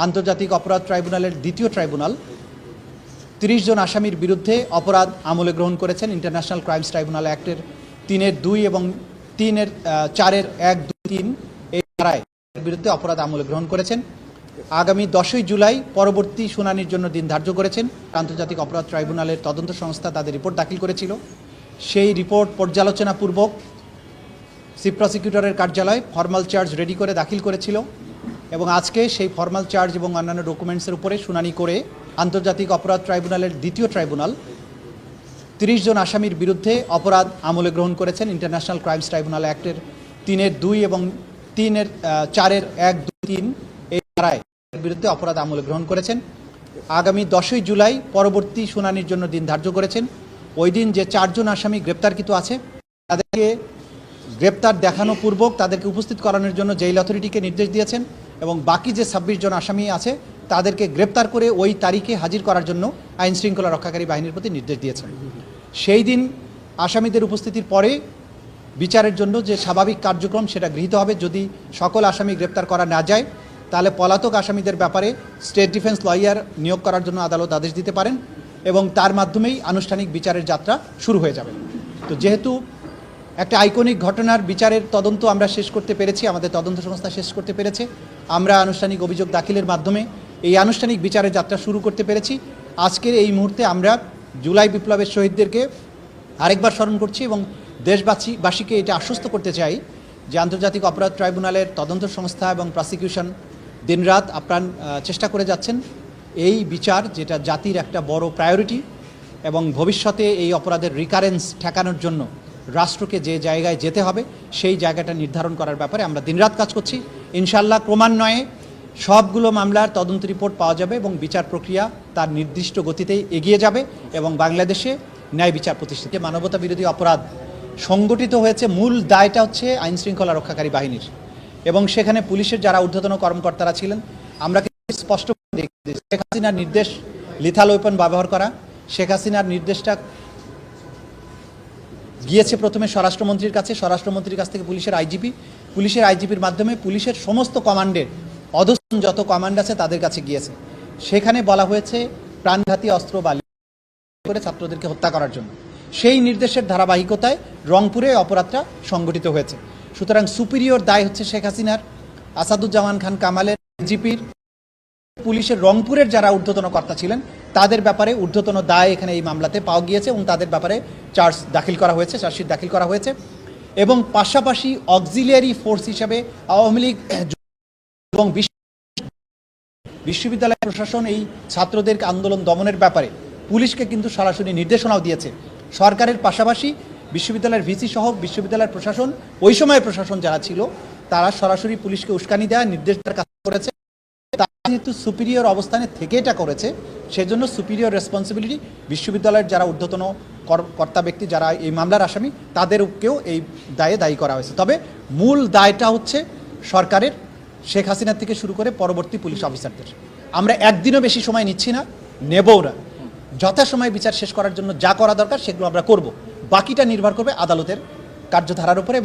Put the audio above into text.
আন্তর্জাতিক অপরাধ ট্রাইব্যুনালের দ্বিতীয় ট্রাইব্যুনাল 30 জন আসামির বিরুদ্ধে অপরাধ আমলে গ্রহণ করেছেন। ইন্টারন্যাশনাল ক্রাইমস ট্রাইব্যুনাল অ্যাক্টের 3-2 এবং 4-1-2-3 এই ধারায় বিরুদ্ধে অপরাধ আমলে গ্রহণ করেছেন। আগামী 10ই জুলাই পরবর্তী শুনানির জন্য দিন ধার্য করেছেন। আন্তর্জাতিক অপরাধ ট্রাইব্যুনালের তদন্ত সংস্থা তাদের রিপোর্ট দাখিল করেছিল। সেই রিপোর্ট পর্যালোচনাপূর্বক চিফ প্রসিকিউটরের কার্যালয় ফর্মাল চার্জ রেডি করে দাখিল করেছিল এবং আজকে সেই ফর্মাল চার্জ এবং অন্যান্য ডকুমেন্টসের উপরে শুনানি করে আন্তর্জাতিক অপরাধ ট্রাইব্যুনালের দ্বিতীয় ট্রাইব্যুনাল 30 জন আসামির বিরুদ্ধে অপরাধ আমলে গ্রহণ করেছেন। ইন্টারন্যাশনাল ক্রাইমস ট্রাইব্যুনাল অ্যাক্টের 3-2 এবং 4-1-2-3 এই ধারায় বিরুদ্ধে অপরাধ আমলে গ্রহণ করেছেন। আগামী 10ই জুলাই পরবর্তী শুনানির জন্য দিন ধার্য করেছেন। ওই দিন যে 4 জন আসামি গ্রেপ্তারকৃত আছে তাদেরকে গ্রেপ্তার দেখানো পূর্বক তাদেরকে উপস্থিত করানোর জন্য জেল অথরিটিকে নির্দেশ দিয়েছেন এবং বাকি যে 26 জন আসামি আছে তাদেরকে গ্রেপ্তার করে ওই তারিখে হাজির করার জন্য আইন শৃঙ্খলা রক্ষাকারী বাহিনীর প্রতি নির্দেশ দিয়েছেন। সেই দিন আসামিদের উপস্থিতির পরে বিচারের জন্য যে স্বাভাবিক কার্যক্রম সেটা গৃহীত হবে। যদি সকল আসামি গ্রেপ্তার করা না যায় তাহলে পলাতক আসামিদের ব্যাপারে স্টেট ডিফেন্স লয়ার নিয়োগ করার জন্য আদালত আদেশ দিতে পারেন এবং তার মাধ্যমেই আনুষ্ঠানিক বিচারের যাত্রা শুরু হয়ে যাবে। তো যেহেতু একটা আইকনিক ঘটনার বিচারের তদন্ত আমরা শেষ করতে পেরেছি, আমাদের তদন্ত সংস্থা শেষ করতে পেরেছে, আমরা আনুষ্ঠানিক অভিযোগ দাখিলের মাধ্যমে এই আনুষ্ঠানিক বিচারের যাত্রা শুরু করতে পেরেছি। আজকের এই মুহূর্তে আমরা জুলাই বিপ্লবের শহীদদেরকে আরেকবার স্মরণ করছি এবং দেশবাসীকে এটা আশ্বস্ত করতে চাই যে আন্তর্জাতিক অপরাধ ট্রাইব্যুনালের তদন্ত সংস্থা এবং প্রসিকিউশন দিনরাত আপ্রাণ চেষ্টা করে যাচ্ছেন এই বিচার, যেটা জাতির একটা বড় প্রায়োরিটি এবং ভবিষ্যতে এই অপরাধের রিকারেন্স ঠেকানোর জন্য রাষ্ট্রকে যে জায়গায় যেতে হবে সেই জায়গাটা নির্ধারণ করার ব্যাপারে আমরা দিনরাত কাজ করছি। ইনশাআল্লাহ ক্রমান্বয়ে সবগুলো মামলার তদন্ত রিপোর্ট পাওয়া যাবে এবং বিচার প্রক্রিয়া তার নির্দিষ্ট গতিতে এগিয়ে যাবে এবং বাংলাদেশে ন্যায় বিচার প্রতিষ্ঠিত। মানবতা বিরোধী অপরাধ সংগঠিত হয়েছে, মূল দায়টা হচ্ছে আইন শৃঙ্খলা রক্ষাকারী বাহিনীর এবং সেখানে পুলিশের যারা ঊর্ধ্বতন কর্মকর্তারা ছিলেন। আমরা স্পষ্ট দেখি শেখ হাসিনার নির্দেশ লিথাল ওয়েপন ব্যবহার করা, শেখ হাসিনার নির্দেশটা গিয়েছে প্রথমে স্বরাষ্ট্রমন্ত্রীর কাছে, স্বরাষ্ট্রমন্ত্রীর কাছ থেকে পুলিশের আইজিপির মাধ্যমে পুলিশের সমস্ত কমান্ডের অধস্তন যত কমান্ড আছে তাদের কাছে গিয়েছে। সেখানে বলা হয়েছে প্রাণঘাতী অস্ত্র বা করে ছাত্রদেরকে হত্যা করার জন্য। সেই নির্দেশের ধারাবাহিকতায় রংপুরে অপরাধটা সংগঠিত হয়েছে। সুতরাং সুপিরিয়র দায় হচ্ছে শেখ হাসিনার, আসাদুজ্জামান খান কামালের, আইজিপির, পুলিশের রংপুরের যারা ঊর্ধ্বতন কর্তা ছিলেন তাদের ব্যাপারে ঊর্ধ্বতন দায় এখানে এই মামলাতে পাওয়া গিয়েছে এবং তাদের ব্যাপারে চার্জশিট দাখিল করা হয়েছে এবং পাশাপাশি অক্সিলিয়ারি ফোর্স হিসাবে আওয়ামী লীগ এবং বিশ্ববিদ্যালয় প্রশাসন এই ছাত্রদের আন্দোলন দমনের ব্যাপারে পুলিশকে কিন্তু সরাসরি নির্দেশনাও দিয়েছে। সরকারের পাশাপাশি বিশ্ববিদ্যালয়ের ভিসি সহ বিশ্ববিদ্যালয়ের প্রশাসন, ওই সময়ের প্রশাসন যারা ছিল তারা সরাসরি পুলিশকে উস্কানি দেওয়া নির্দেশ দেওয়ার কাজ করেছে। যেহেতু সুপিরিয়র অবস্থানে থেকে এটা করেছে সেজন্য সুপিরিয়র রেসপন্সিবিলিটি বিশ্ববিদ্যালয়ের যারা ঊর্ধ্বতন কর্তা ব্যক্তি যারা এই মামলার আসামি তাদেরকেও এই দায়ে দায়ী করা হয়েছে। তবে মূল দায়টা হচ্ছে সরকারের, শেখ হাসিনা থেকে শুরু করে পরবর্তী পুলিশ অফিসারদের। আমরা একদিনও বেশি সময় নিচ্ছি না, নেবও না। যথাসময়ে বিচার শেষ করার জন্য যা করা দরকার সেগুলো আমরা করব। বাকিটা নির্ভর করবে আদালতের কার্যধারার উপরে।